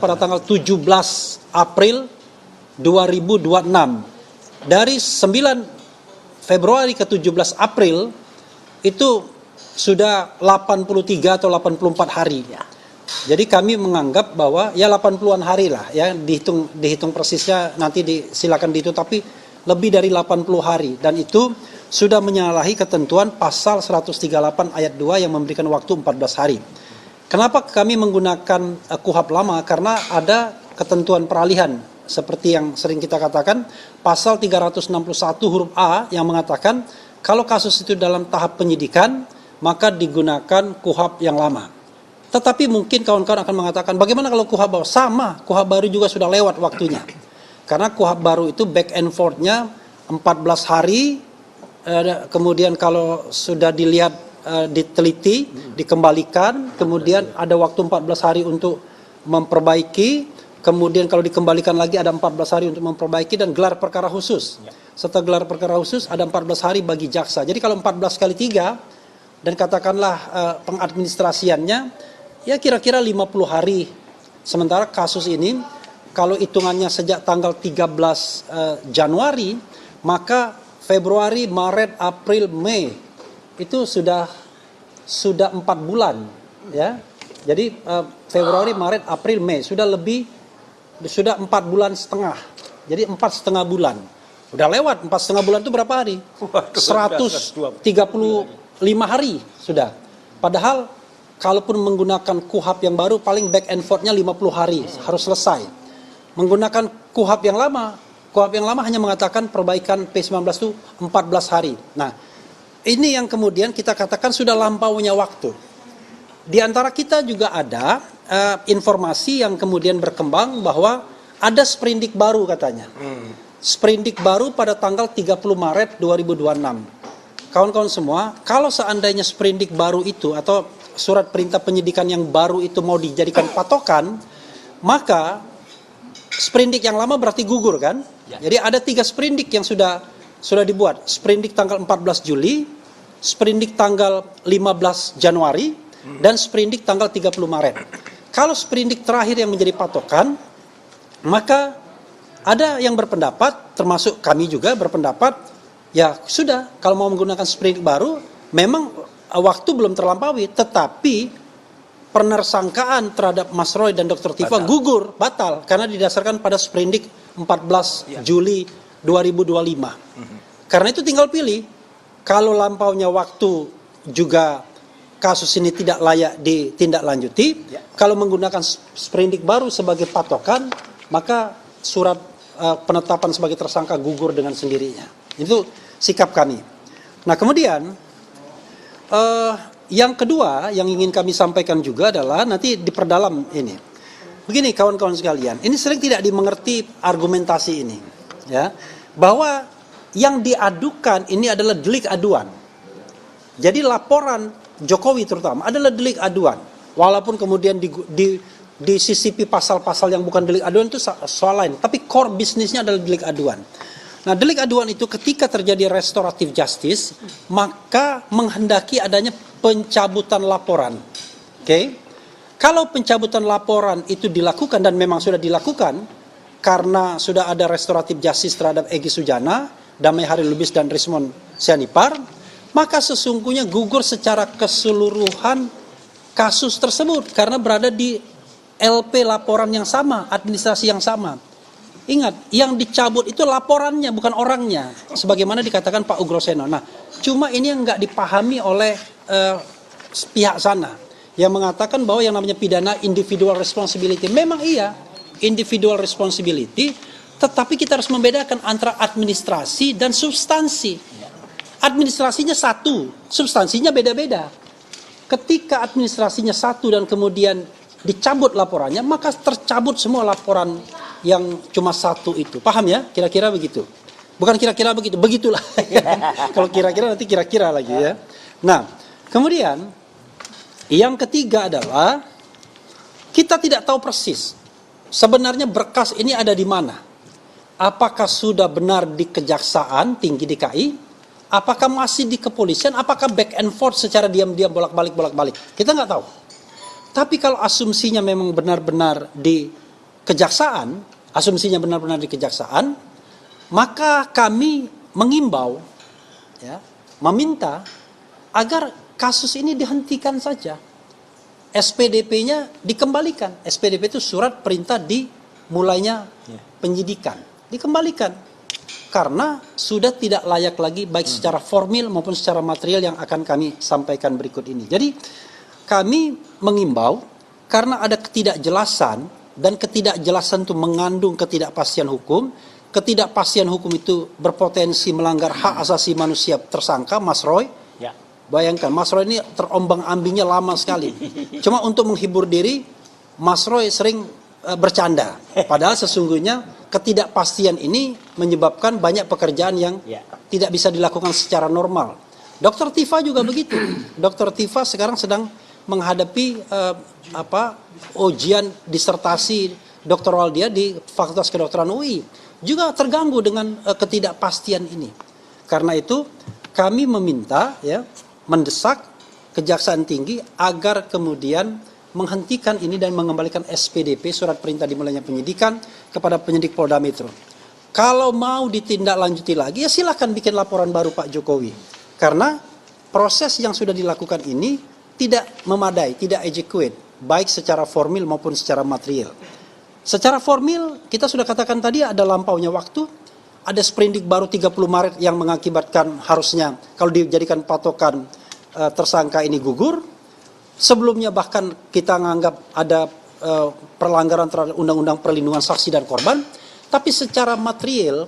pada tanggal 17 April 2026. Dari 9 Februari ke 17 April itu sudah 83 atau 84 hari. Jadi kami menganggap bahwa ya 80-an hari lah ya, dihitung persisnya nanti silakan dihitung, tapi lebih dari 80 hari, dan itu sudah menyalahi ketentuan pasal 138 ayat 2 yang memberikan waktu 14 hari. Kenapa kami menggunakan KUHP lama? Karena ada ketentuan peralihan seperti yang sering kita katakan, pasal 361 huruf A yang mengatakan kalau kasus itu dalam tahap penyidikan maka digunakan KUHP yang lama. Tetapi mungkin kawan-kawan akan mengatakan, bagaimana kalau KUHP baru? Sama, KUHP baru juga sudah lewat waktunya. Karena KUHP baru itu back and forth-nya 14 hari, kemudian kalau sudah dilihat, diteliti, dikembalikan, kemudian ada waktu 14 hari untuk memperbaiki, kemudian kalau dikembalikan lagi ada 14 hari untuk memperbaiki, dan gelar perkara khusus. Setelah gelar perkara khusus ada 14 hari bagi jaksa. Jadi kalau 14 kali 3, dan katakanlah pengadministrasiannya, ya kira-kira 50 hari. Sementara kasus ini, kalau hitungannya sejak tanggal 13 Januari, maka Februari, Maret, April, Mei, itu sudah 4 bulan. Ya. Jadi Februari, Maret, April, Mei, sudah 4 bulan setengah. Jadi 4,5 bulan. Udah lewat 4,5 bulan itu berapa hari? 135 hari sudah. Padahal kalaupun menggunakan KUHP yang baru, paling back and forth-nya 50 hari harus selesai. Menggunakan KUHP yang lama hanya mengatakan perbaikan P19 itu 14 hari. Nah, ini yang kemudian kita katakan sudah lampaunya waktu. Di antara kita juga ada informasi yang kemudian berkembang bahwa ada sprindik baru katanya. Sprindik baru pada tanggal 30 Maret 2026. Kawan-kawan semua, kalau seandainya sprindik baru itu atau surat perintah penyidikan yang baru itu mau dijadikan patokan, maka sprindik yang lama berarti gugur kan? Jadi ada 3 sprindik yang sudah dibuat. Sprindik tanggal 14 Juli, sprindik tanggal 15 Januari, dan sprindik tanggal 30 Maret. Kalau sprindik terakhir yang menjadi patokan, maka ada yang berpendapat, termasuk kami juga berpendapat, ya sudah, kalau mau menggunakan sprindik baru, memang waktu belum terlampaui, tetapi penersangkaan terhadap Mas Roy dan Dr. Tifa gugur, batal, karena didasarkan pada sprindik 14 Juli 2025. Karena itu tinggal pilih, kalau lampaunya waktu juga kasus ini tidak layak ditindaklanjuti, kalau menggunakan sprindik baru sebagai patokan, maka surat penetapan sebagai tersangka gugur dengan sendirinya. Itu sikap kami. Nah kemudian yang kedua yang ingin kami sampaikan juga adalah nanti diperdalam ini. Begini kawan-kawan sekalian, ini sering tidak dimengerti argumentasi ini, ya, bahwa yang diadukan ini adalah delik aduan. Jadi laporan Jokowi terutama adalah delik aduan, walaupun kemudian disisipi pasal-pasal yang bukan delik aduan itu soal lain, tapi core bisnisnya adalah delik aduan. Nah, delik aduan itu ketika terjadi restoratif justice, maka menghendaki adanya pencabutan laporan. Oke? Kalau pencabutan laporan itu dilakukan dan memang sudah dilakukan karena sudah ada restoratif justice terhadap Egy Sujana, Damai Hari Lubis dan Rismond Sianipar, maka sesungguhnya gugur secara keseluruhan kasus tersebut karena berada di LP laporan yang sama, administrasi yang sama. Ingat, yang dicabut itu laporannya, bukan orangnya, sebagaimana dikatakan Pak Ugroseno. Nah, cuma ini yang nggak dipahami oleh pihak sana, yang mengatakan bahwa yang namanya pidana individual responsibility. Memang iya, individual responsibility, tetapi kita harus membedakan antara administrasi dan substansi. Administrasinya satu, substansinya beda-beda. Ketika administrasinya satu dan kemudian dicabut laporannya, maka tercabut semua laporan yang cuma satu itu. Paham ya? Kira-kira begitu. Bukan kira-kira begitu, begitulah. Kalau kira-kira nanti kira-kira lagi ya. Nah, kemudian yang ketiga adalah kita tidak tahu persis sebenarnya berkas ini ada di mana. Apakah sudah benar di Kejaksaan Tinggi DKI? Apakah masih di kepolisian? Apakah back and forth secara diam-diam bolak-balik? Kita nggak tahu. Tapi kalau asumsinya memang benar-benar di kejaksaan, asumsinya benar-benar di kejaksaan, maka kami mengimbau, ya, meminta agar kasus ini dihentikan saja. SPDP-nya dikembalikan. SPDP itu surat perintah dimulainya penyidikan. Dikembalikan. Karena sudah tidak layak lagi baik secara formil maupun secara material yang akan kami sampaikan berikut ini. Jadi kami mengimbau karena ada ketidakjelasan dan ketidakjelasan itu mengandung ketidakpastian hukum. Ketidakpastian hukum itu berpotensi melanggar hak asasi manusia tersangka Mas Roy. Ya. Bayangkan Mas Roy ini terombang-ambingnya lama sekali. Cuma untuk menghibur diri Mas Roy sering bercanda. Padahal sesungguhnya ketidakpastian ini menyebabkan banyak pekerjaan yang tidak bisa dilakukan secara normal. Dr. Tifa juga begitu. Dr. Tifa sekarang sedang menghadapi ujian disertasi doktoral dia di Fakultas Kedokteran UI. Juga terganggu dengan ketidakpastian ini. Karena itu kami meminta, ya, mendesak Kejaksaan Tinggi agar kemudian menghentikan ini dan mengembalikan SPDP, surat perintah dimulainya penyidikan, kepada penyidik Polda Metro. Kalau mau ditindaklanjuti lagi, ya silahkan bikin laporan baru Pak Jokowi. Karena proses yang sudah dilakukan ini tidak memadai, tidak adequate, baik secara formil maupun secara material. Secara formil, kita sudah katakan tadi ada lampaunya waktu, ada sprindik baru 30 Maret yang mengakibatkan harusnya kalau dijadikan patokan tersangka ini gugur. Sebelumnya bahkan kita menganggap ada perlanggaran terhadap Undang-Undang Perlindungan Saksi dan Korban. Tapi secara material,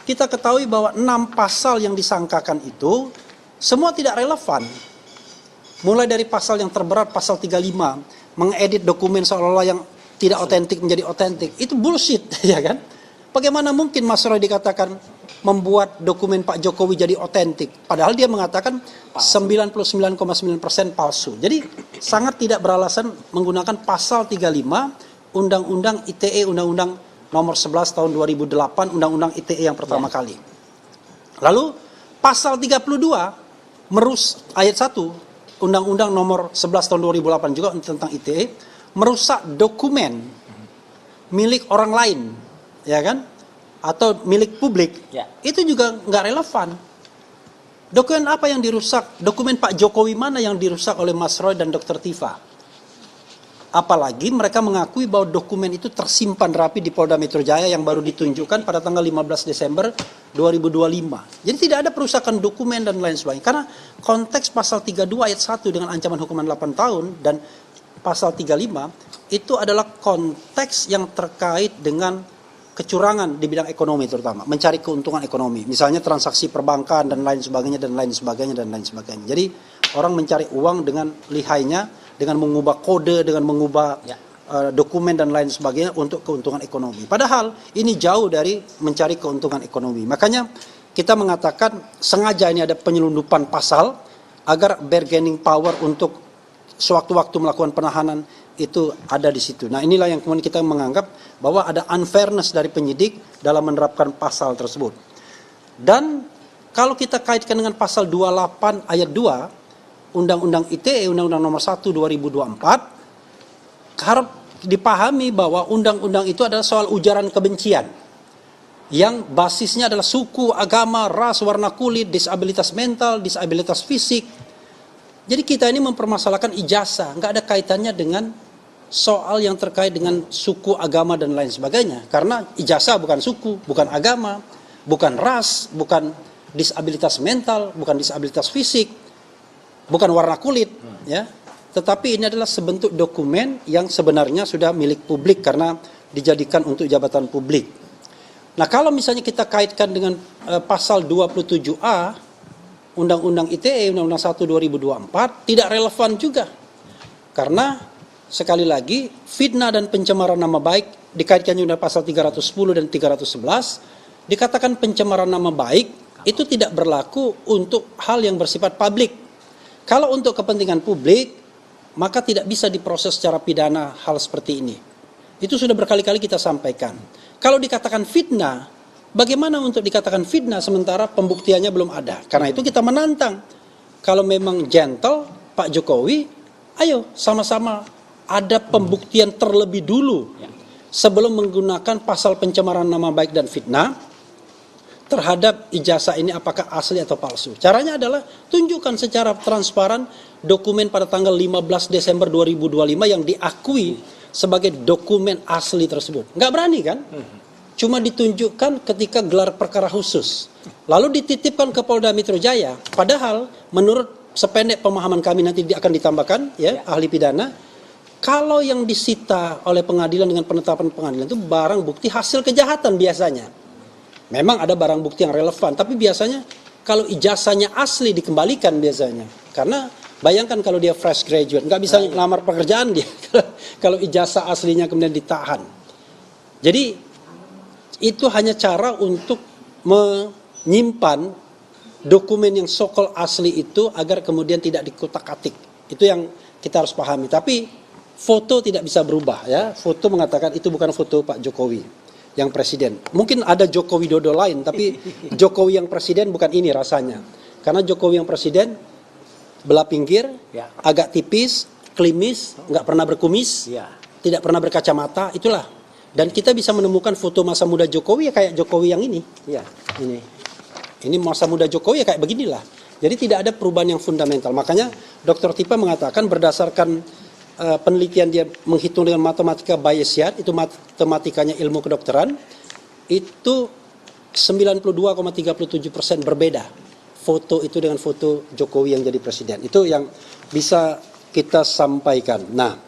kita ketahui bahwa 6 pasal yang disangkakan itu semua tidak relevan. Mulai dari pasal yang terberat, pasal 35, mengedit dokumen seolah-olah yang tidak otentik menjadi otentik. Itu bullshit, ya kan? Bagaimana mungkin Mas Roy dikatakan membuat dokumen Pak Jokowi jadi otentik? Padahal dia mengatakan 99,9% palsu. Jadi sangat tidak beralasan menggunakan pasal 35 Undang-Undang ITE, Undang-Undang nomor 11 tahun 2008, Undang-Undang ITE yang pertama kali. Lalu pasal 32 ayat 1 Undang-Undang nomor 11 tahun 2008 juga tentang ITE, merusak dokumen milik orang lain, ya kan, atau milik publik, itu juga nggak relevan. Dokumen apa yang dirusak? Dokumen Pak Jokowi mana yang dirusak oleh Mas Roy dan Dr. Tifa? Apalagi mereka mengakui bahwa dokumen itu tersimpan rapi di Polda Metro Jaya yang baru ditunjukkan pada tanggal 15 Desember 2025. Jadi tidak ada perusakan dokumen dan lain sebagainya. Karena konteks pasal 32 ayat 1 dengan ancaman hukuman 8 tahun dan pasal 35 itu adalah konteks yang terkait dengan kecurangan di bidang ekonomi terutama, mencari keuntungan ekonomi, misalnya transaksi perbankan dan lain sebagainya dan lain sebagainya dan lain sebagainya. Jadi orang mencari uang dengan lihainya, dengan mengubah kode, dengan mengubah dokumen dan lain sebagainya untuk keuntungan ekonomi. Padahal ini jauh dari mencari keuntungan ekonomi. Makanya kita mengatakan sengaja ini ada penyelundupan pasal agar bargaining power untuk sewaktu-waktu melakukan penahanan itu ada di situ. Nah, inilah yang kemudian kita menganggap bahwa ada unfairness dari penyidik dalam menerapkan pasal tersebut. Dan kalau kita kaitkan dengan pasal 28 ayat 2 Undang-Undang ITE, Undang-Undang nomor 1 2024, harap dipahami bahwa undang-undang itu adalah soal ujaran kebencian yang basisnya adalah suku, agama, ras, warna kulit, disabilitas mental, disabilitas fisik. Jadi kita ini mempermasalahkan ijazah, nggak ada kaitannya dengan soal yang terkait dengan suku, agama, dan lain sebagainya. Karena ijazah bukan suku, bukan agama, bukan ras, bukan disabilitas mental, bukan disabilitas fisik, bukan warna kulit, ya. Tetapi ini adalah sebentuk dokumen yang sebenarnya sudah milik publik karena dijadikan untuk jabatan publik. Nah, kalau misalnya kita kaitkan dengan pasal 27A Undang-Undang ITE, Undang-Undang 1 2024, tidak relevan juga. Karena sekali lagi, fitnah dan pencemaran nama baik dikaitkan dengan pasal 310 dan 311, dikatakan pencemaran nama baik itu tidak berlaku untuk hal yang bersifat publik. Kalau untuk kepentingan publik, maka tidak bisa diproses secara pidana hal seperti ini. Itu sudah berkali-kali kita sampaikan. Kalau dikatakan fitnah, bagaimana untuk dikatakan fitnah sementara pembuktiannya belum ada? Karena itu kita menantang. Kalau memang gentle Pak Jokowi, ayo sama-sama ada pembuktian terlebih dulu. sebelum menggunakan pasal pencemaran nama baik dan fitnah terhadap ijazah ini apakah asli atau palsu. Caranya adalah tunjukkan secara transparan dokumen pada tanggal 15 Desember 2025 yang diakui sebagai dokumen asli tersebut. Nggak berani kan? Cuma ditunjukkan ketika gelar perkara khusus. Lalu dititipkan ke Polda Metro Jaya. Padahal menurut sependek pemahaman kami nanti akan ditambahkan ya ahli pidana, kalau yang disita oleh pengadilan dengan penetapan pengadilan itu barang bukti hasil kejahatan biasanya. Memang ada barang bukti yang relevan, tapi biasanya kalau ijazahnya asli dikembalikan biasanya. Karena bayangkan kalau dia fresh graduate, nggak bisa ngelamar pekerjaan dia. Kalau ijazah aslinya kemudian ditahan. Jadi itu hanya cara untuk menyimpan dokumen yang so-called asli itu agar kemudian tidak dikutak-atik. Itu yang kita harus pahami. Tapi foto tidak bisa berubah ya. Foto mengatakan itu bukan foto Pak Jokowi yang presiden. Mungkin ada Joko Widodo lain, tapi Jokowi yang presiden bukan ini rasanya. Karena Jokowi yang presiden belah pinggir, agak tipis, klimis, nggak pernah berkumis, tidak pernah berkacamata, itulah. Dan kita bisa menemukan foto masa muda Jokowi ya kayak Jokowi yang ini. Ini masa muda Jokowi ya kayak beginilah. Jadi tidak ada perubahan yang fundamental. Makanya Dr. Tipa mengatakan berdasarkan penelitian dia menghitung dengan matematika Bayesian, itu matematikanya ilmu kedokteran, itu 92,37% berbeda foto itu dengan foto Jokowi yang jadi presiden. Itu yang bisa kita sampaikan. Nah,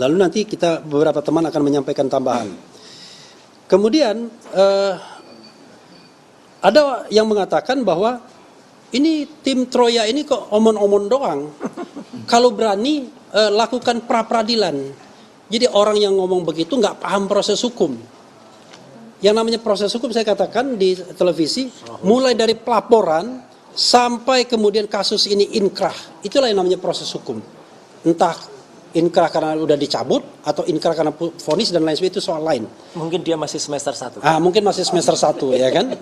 lalu nanti kita beberapa teman akan menyampaikan tambahan. Kemudian ada yang mengatakan bahwa ini tim Troya ini kok omon-omon doang. Kalau berani lakukan pra-peradilan. Jadi orang yang ngomong begitu nggak paham proses hukum. Yang namanya proses hukum saya katakan di televisi, mulai dari pelaporan sampai kemudian kasus ini inkrah. Itulah yang namanya proses hukum. Entah inkrah karena udah dicabut atau inkrah karena vonis dan lain sebagainya, itu soal lain. Mungkin dia masih semester 1. Mungkin masih semester 1 ya kan.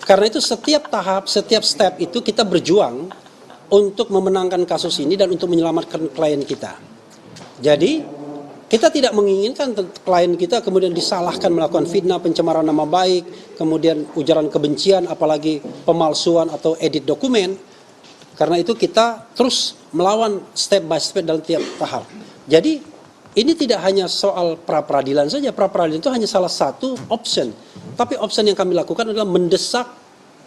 Karena itu setiap tahap, setiap step itu kita berjuang untuk memenangkan kasus ini dan untuk menyelamatkan klien kita. Jadi kita tidak menginginkan klien kita kemudian disalahkan melakukan fitnah, pencemaran nama baik, kemudian ujaran kebencian, apalagi pemalsuan atau edit dokumen. Karena itu kita terus melawan step by step dalam tiap tahap. Jadi ini tidak hanya soal pra-peradilan saja. Pra-peradilan itu hanya salah satu option. Tapi option yang kami lakukan adalah mendesak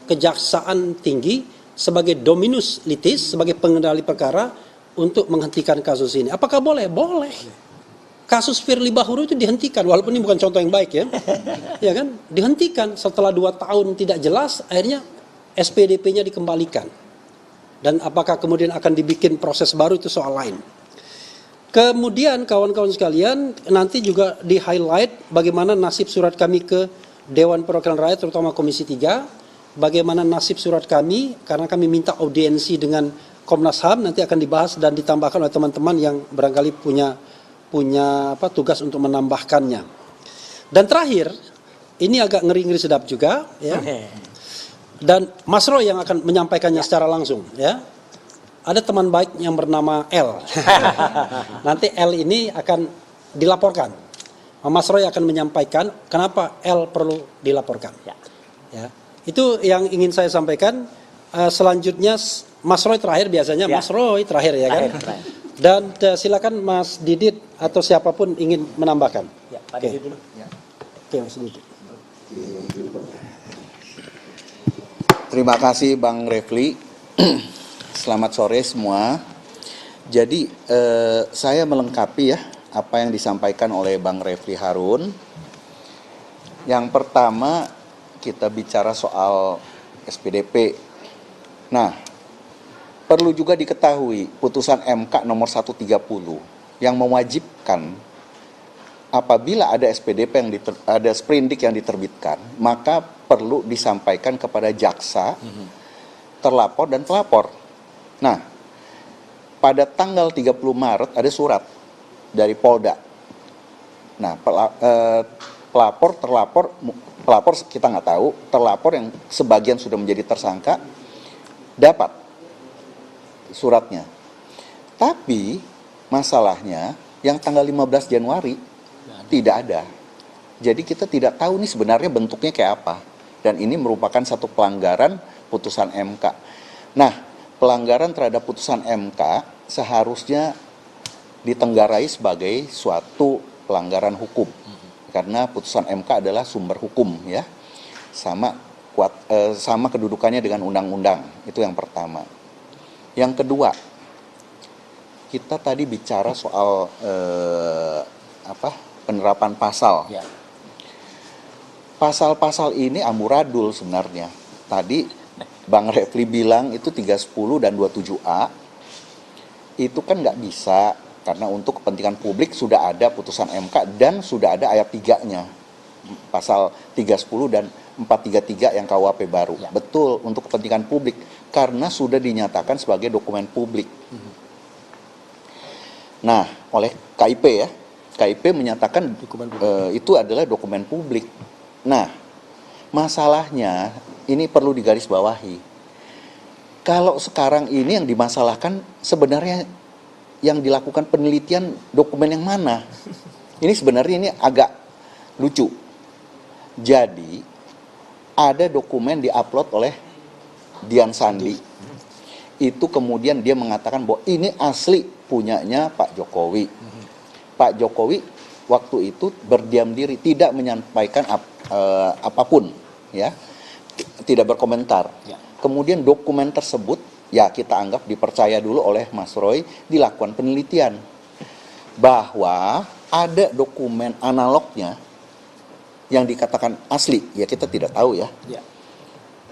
Kejaksaan Tinggi sebagai dominus litis, sebagai pengendali perkara untuk menghentikan kasus ini. Apakah boleh? Boleh. Kasus Firly Bahuri itu dihentikan, walaupun ini bukan contoh yang baik ya. Ya kan? Dihentikan setelah 2 tahun tidak jelas, akhirnya SPDP-nya dikembalikan. Dan apakah kemudian akan dibikin proses baru itu soal lain. Kemudian kawan-kawan sekalian, nanti juga di-highlight bagaimana nasib surat kami ke Dewan Perwakilan Rakyat, terutama Komisi 3, bagaimana nasib surat kami, karena kami minta audiensi dengan Komnas HAM, nanti akan dibahas dan ditambahkan oleh teman-teman yang barangkali punya tugas untuk menambahkannya. Dan terakhir, ini agak ngeri-ngeri sedap juga, ya. Dan Mas Roy yang akan menyampaikannya secara langsung, ya. Ada teman baik yang bernama L. Nanti L ini akan dilaporkan. Mas Roy akan menyampaikan kenapa L perlu dilaporkan. Ya. Itu yang ingin saya sampaikan. Selanjutnya Mas Roy terakhir biasanya. Mas Roy terakhir ya kan. Dan silakan Mas Didit atau siapapun ingin menambahkan. Ya, Pak Didit dulu. Oke, Mas Didit. Terima kasih Bang Refli. Selamat sore semua. Jadi saya melengkapi ya apa yang disampaikan oleh Bang Refli Harun. Yang pertama kita bicara soal SPDP. Nah, perlu juga diketahui putusan MK nomor 130 yang mewajibkan apabila ada SPDP ada sprindik yang diterbitkan, maka perlu disampaikan kepada jaksa, terlapor dan pelapor. Nah, pada tanggal 30 Maret ada surat dari Polda. Nah, pelapor kita nggak tahu, terlapor yang sebagian sudah menjadi tersangka dapat suratnya. Tapi masalahnya yang tanggal 15 Januari Tidak ada. Jadi kita tidak tahu nih sebenarnya bentuknya kayak apa. Dan ini merupakan satu pelanggaran putusan MK. Nah, pelanggaran terhadap putusan MK seharusnya ditenggarai sebagai suatu pelanggaran hukum. Karena putusan MK adalah sumber hukum ya. Sama kedudukannya dengan undang-undang. Itu yang pertama. Yang kedua, kita tadi bicara soal penerapan pasal. Ya. Pasal-pasal ini amburadul sebenarnya. Tadi Bang Refli bilang itu 310 dan 27A itu kan nggak bisa karena untuk kepentingan publik sudah ada putusan MK dan sudah ada ayat 3-nya. Pasal 310 dan 433 yang KUHP baru. Ya. Betul, untuk kepentingan publik karena sudah dinyatakan sebagai dokumen publik. Nah, oleh KIP ya. KIP menyatakan itu adalah dokumen publik. Nah, masalahnya ini perlu digarisbawahi. Kalau sekarang ini yang dimasalahkan sebenarnya yang dilakukan penelitian dokumen yang mana? Ini sebenarnya ini agak lucu. Jadi, ada dokumen diupload oleh Dian Sandi. Itu kemudian dia mengatakan bahwa ini asli punyanya Pak Jokowi. Pak Jokowi waktu itu berdiam diri, tidak menyampaikan apapun, ya, tidak berkomentar. Ya. Kemudian dokumen tersebut, ya kita anggap dipercaya dulu oleh Mas Roy, dilakukan penelitian bahwa ada dokumen analognya yang dikatakan asli, ya kita tidak tahu ya. Ya.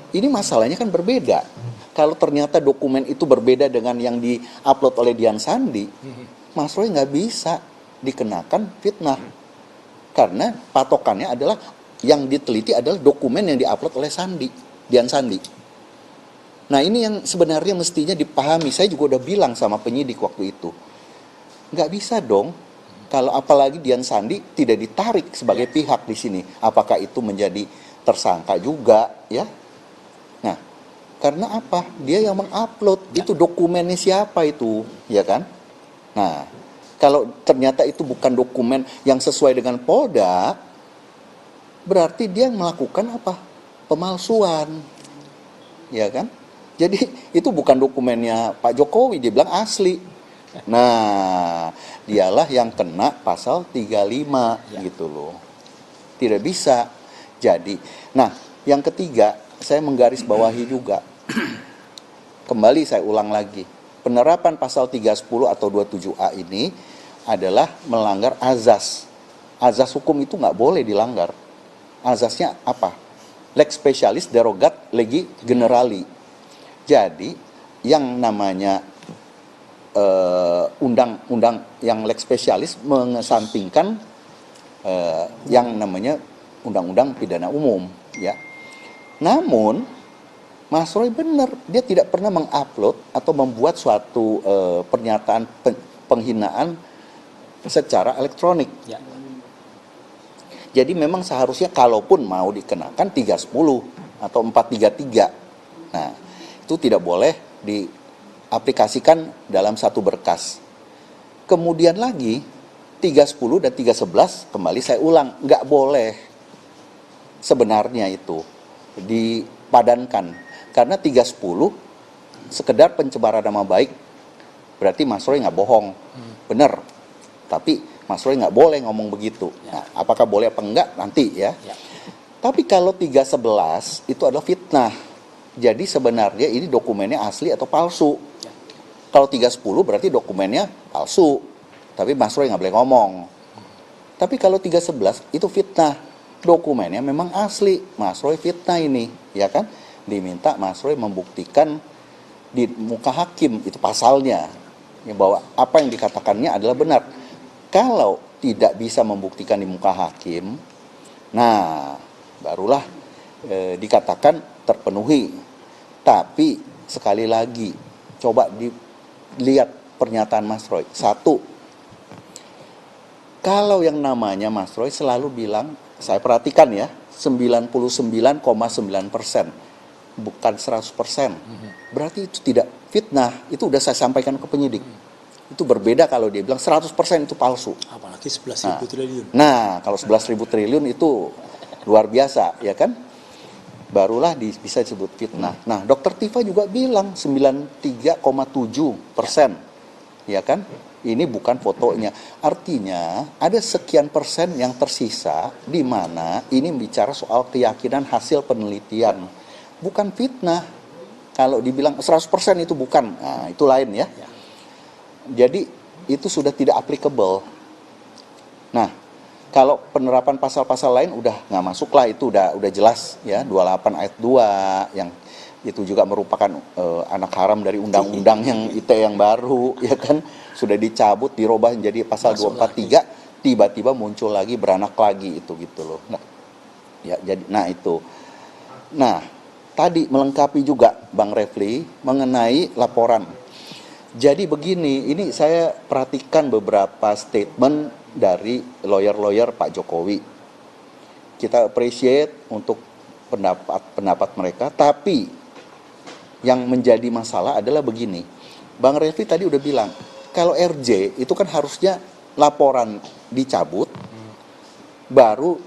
Ini masalahnya kan berbeda. Kalau ternyata dokumen itu berbeda dengan yang di-upload oleh Dian Sandi, Mas Roy nggak bisa dikenakan fitnah. Karena patokannya adalah yang diteliti adalah dokumen yang di-upload oleh Dian Sandi. Nah ini yang sebenarnya mestinya dipahami. Saya juga udah bilang sama penyidik waktu itu. Nggak bisa dong. Kalau apalagi Dian Sandi tidak ditarik sebagai pihak di sini. Apakah itu menjadi tersangka juga ya? Nah, karena apa? Dia yang mengupload. Itu dokumennya siapa itu, ya kan? Nah, kalau ternyata itu bukan dokumen yang sesuai dengan Polda, berarti dia melakukan apa? Pemalsuan. Ya kan? Jadi itu bukan dokumennya Pak Jokowi, dia bilang asli. Nah, dialah yang kena pasal 35 gitu loh. Tidak bisa. Jadi, nah, yang ketiga, saya menggarisbawahi juga. Kembali saya ulang lagi. Penerapan pasal 310 atau 27A ini adalah melanggar azas. Azas hukum itu nggak boleh dilanggar. Azasnya apa? Lex specialis derogat legi generali. Jadi, yang namanya undang-undang yang lex spesialis mengesampingkan yang namanya undang-undang pidana umum ya. Namun Mas Roy benar, dia tidak pernah mengupload atau membuat suatu pernyataan penghinaan secara elektronik. Ya. Jadi memang seharusnya kalaupun mau dikenakan 310 atau 433. Nah, itu tidak boleh diaplikasikan dalam satu berkas. Kemudian lagi 310 dan 311 kembali saya ulang, nggak boleh sebenarnya itu dipadankan karena 310 sekedar pencemaran nama baik, berarti Mas Roy nggak bohong, bener. Tapi Mas Roy nggak boleh ngomong begitu. Nah, apakah boleh apa enggak nanti ya. Tapi kalau 311 itu adalah fitnah. Jadi sebenarnya ini dokumennya asli atau palsu. Kalau 310 berarti dokumennya palsu. Tapi Mas Roy nggak boleh ngomong. Tapi kalau 311 itu fitnah. Dokumennya memang asli. Mas Roy fitnah ini, ya kan? Diminta Mas Roy membuktikan di muka hakim, itu pasalnya. Ya, bahwa apa yang dikatakannya adalah benar. Kalau tidak bisa membuktikan di muka hakim, nah barulah dikatakan terpenuhi. Tapi sekali lagi, coba dilihat pernyataan Mas Roy. Satu, kalau yang namanya Mas Roy selalu bilang, saya perhatikan ya, 99,9%, bukan 100%. Berarti itu tidak fitnah. Itu udah saya sampaikan ke penyidik. Itu berbeda kalau dia bilang 100% itu palsu. Apalagi Berarti 11.000 triliun. Nah, kalau 11.000 triliun itu luar biasa, ya kan? Barulah bisa disebut fitnah. Nah, Dr. Tifa juga bilang 93,7%, ya kan? Ini bukan fotonya. Artinya ada sekian persen yang tersisa di mana ini bicara soal keyakinan hasil penelitian, bukan fitnah. Kalau dibilang 100% itu bukan, nah itu lain ya. Jadi itu sudah tidak applicable. Nah, kalau penerapan pasal-pasal lain udah nggak masuk lah, itu udah jelas ya, 28 ayat 2 yang itu juga merupakan anak haram dari undang-undang yang ITE yang baru, ya kan, sudah dicabut, dirubah menjadi pasal 243, tiba-tiba muncul lagi, beranak lagi itu gitu loh. Nah, ya jadi itu. Nah, tadi melengkapi juga Bang Refli mengenai laporan. Jadi begini, ini saya perhatikan beberapa statement dari lawyer-lawyer Pak Jokowi. Kita appreciate untuk pendapat mereka, tapi yang menjadi masalah adalah begini. Bang Refli tadi udah bilang, kalau RJ itu kan harusnya laporan dicabut, baru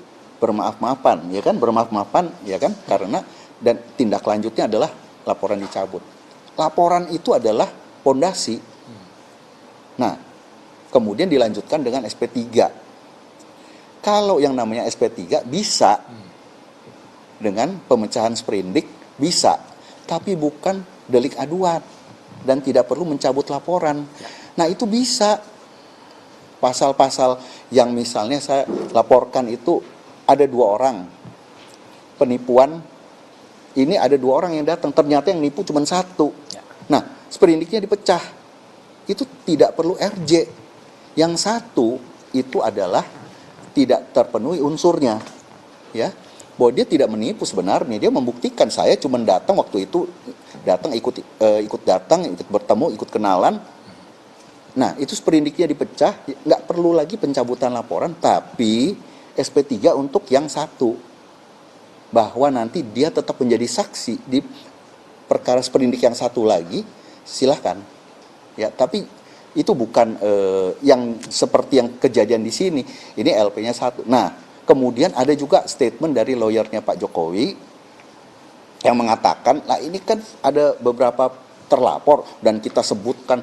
bermaaf-maafan, ya kan, karena dan tindak lanjutnya adalah laporan dicabut. Laporan itu adalah pondasi. Nah, kemudian dilanjutkan dengan SP3. Kalau yang namanya SP3 bisa dengan pemecahan sprindik, bisa, tapi bukan delik aduan dan tidak perlu mencabut laporan. Nah, itu bisa. Pasal-pasal yang misalnya saya laporkan itu ada 2 orang penipuan, ini ada 2 orang yang datang, ternyata yang nipu cuma 1. Nah, sprindiknya dipecah, itu tidak perlu RJ. Yang 1 itu adalah tidak terpenuhi unsurnya, ya, bahwa dia tidak menipu sebenarnya, dia membuktikan saya cuma datang waktu itu, ikut bertemu, ikut kenalan. Nah, itu sprindiknya dipecah, nggak perlu lagi pencabutan laporan, tapi SP3 untuk yang 1, bahwa nanti dia tetap menjadi saksi di perkara sprindik yang 1 lagi, silahkan, ya. Tapi itu bukan yang seperti yang kejadian di sini. Ini LP-nya 1. Nah, kemudian ada juga statement dari lawyernya Pak Jokowi yang mengatakan, lah ini kan ada beberapa terlapor dan kita sebutkan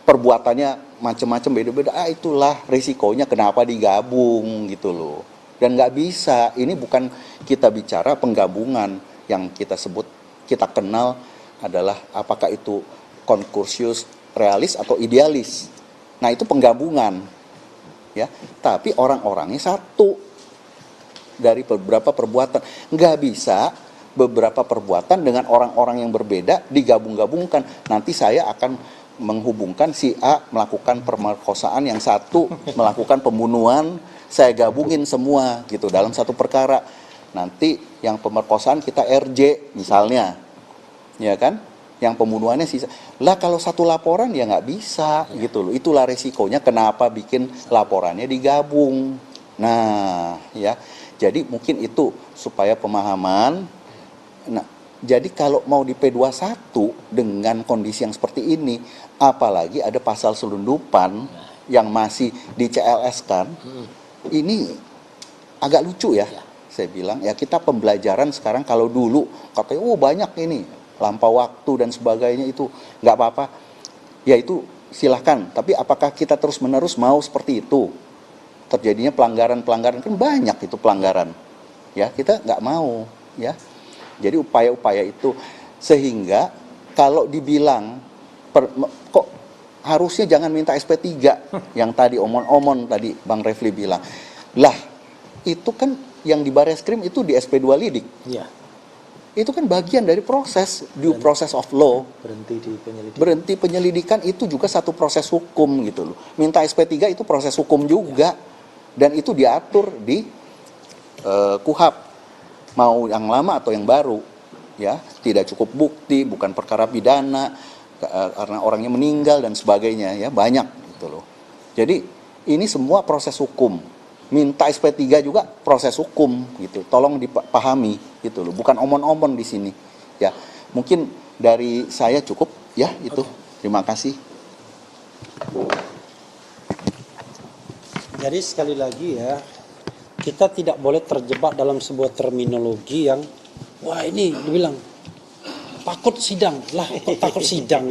perbuatannya macam-macam, beda-beda. Itulah risikonya kenapa digabung gitu loh. Dan nggak bisa. Ini bukan kita bicara penggabungan, yang kita sebut, kita kenal adalah apakah itu konkursius, realis atau idealis. Nah, itu penggabungan, ya. Tapi orang-orangnya 1 dari beberapa perbuatan. Nggak bisa beberapa perbuatan dengan orang-orang yang berbeda digabung-gabungkan. Nanti saya akan menghubungkan si A melakukan pemerkosaan, yang 1 melakukan pembunuhan, saya gabungin semua gitu dalam satu perkara. Nanti yang pemerkosaan kita RJ misalnya, ya kan? Yang pembunuhannya sisa. Lah kalau 1 laporan ya nggak bisa gitu loh. Itulah resikonya kenapa bikin laporannya digabung. Nah, ya. Jadi mungkin itu supaya pemahaman. Nah, jadi kalau mau di P21 dengan kondisi yang seperti ini, apalagi ada pasal selundupan yang masih di CLS kan, ini agak lucu ya. Saya bilang, ya kita pembelajaran sekarang. Kalau dulu katanya, banyak ini, lampau waktu dan sebagainya, itu nggak apa-apa. Ya itu silahkan, tapi apakah kita terus-menerus mau seperti itu? Terjadinya pelanggaran-pelanggaran, kan banyak itu pelanggaran. Ya, kita nggak mau, ya. Jadi upaya-upaya itu, sehingga kalau dibilang kok harusnya jangan minta SP3 yang tadi omon-omon tadi Bang Refli bilang. Lah, itu kan yang di Barreskrim itu di SP2 lidik. Iya. Itu kan bagian dari proses due process of law. Berhenti penyelidikan itu juga satu proses hukum gitu loh. Minta SP3 itu proses hukum juga. Dan itu diatur di KUHP. Mau yang lama atau yang baru, ya, tidak cukup bukti, bukan perkara pidana karena orangnya meninggal dan sebagainya, ya, banyak gitu loh. Jadi ini semua proses hukum. Minta SP3 juga proses hukum gitu. Tolong dipahami gitu loh, bukan omon-omon di sini. Ya, mungkin dari saya cukup ya itu. Terima kasih. Jadi sekali lagi ya, kita tidak boleh terjebak dalam sebuah terminologi yang wah ini dibilang takut sidang lah, kok takut sidang.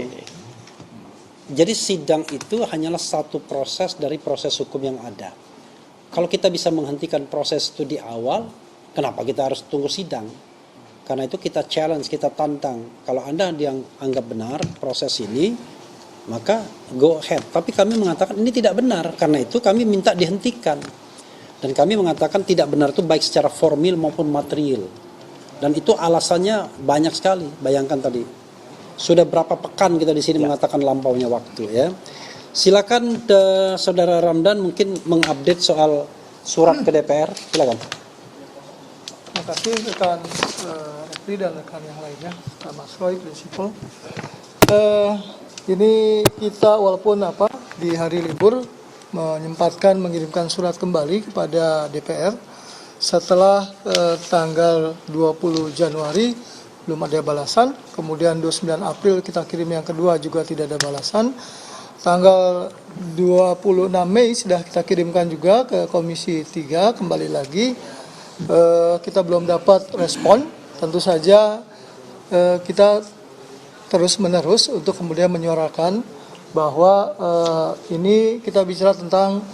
Jadi sidang itu hanyalah satu proses dari proses hukum yang ada. Kalau kita bisa menghentikan proses itu di awal, kenapa kita harus tunggu sidang? Karena itu kita challenge, kita tantang. Kalau Anda yang anggap benar proses ini, maka go ahead. Tapi kami mengatakan ini tidak benar. Karena itu kami minta dihentikan. Dan kami mengatakan tidak benar itu baik secara formil maupun material. Dan itu alasannya banyak sekali. Bayangkan tadi. Sudah berapa pekan kita di sini mengatakan lampaunya waktu ya. Silakan Saudara Ramdan mungkin mengupdate soal surat ke DPR. Silakan. Terima kasih rekan Refli dan rekan yang lainnya, Mas Roy, prinsipal. Ini kita walaupun di hari libur menyempatkan mengirimkan surat kembali kepada DPR setelah tanggal 20 Januari belum ada balasan, kemudian 29 April kita kirim yang kedua juga tidak ada balasan. Tanggal 26 Mei sudah kita kirimkan juga ke Komisi 3 kembali lagi. Kita belum dapat respon. Tentu saja kita terus menerus untuk kemudian menyuarakan bahwa ini kita bicara tentang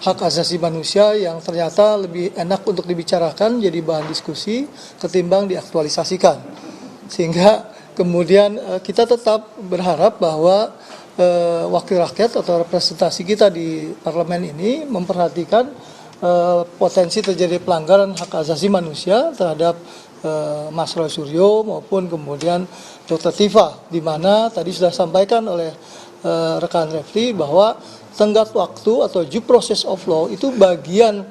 hak asasi manusia yang ternyata lebih enak untuk dibicarakan jadi bahan diskusi ketimbang diaktualisasikan. Sehingga kemudian kita tetap berharap bahwa wakil rakyat atau representasi kita di parlemen ini memperhatikan potensi terjadi pelanggaran hak asasi manusia terhadap Mas Roy Suryo maupun kemudian Dr. Tifa, di mana tadi sudah sampaikan oleh rekan Refli bahwa tenggat waktu atau due process of law itu bagian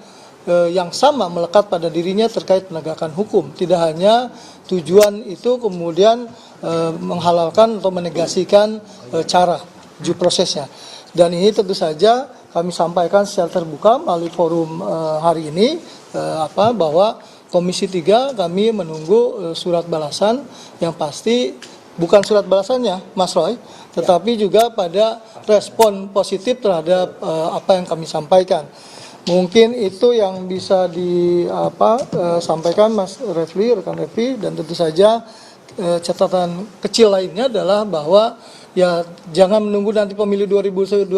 yang sama melekat pada dirinya terkait penegakan hukum. Tidak hanya tujuan itu kemudian menghalalkan atau menegasikan cara due prosesnya. Dan ini tentu saja kami sampaikan secara terbuka melalui forum hari ini bahwa Komisi 3 kami menunggu surat balasan yang pasti bukan surat balasannya Mas Roy, tetapi juga pada respon positif terhadap apa yang kami sampaikan. Mungkin itu yang bisa disampaikan Mas Refli, rekan Refli, dan tentu saja catatan kecil lainnya adalah bahwa ya jangan menunggu nanti pemilu 2029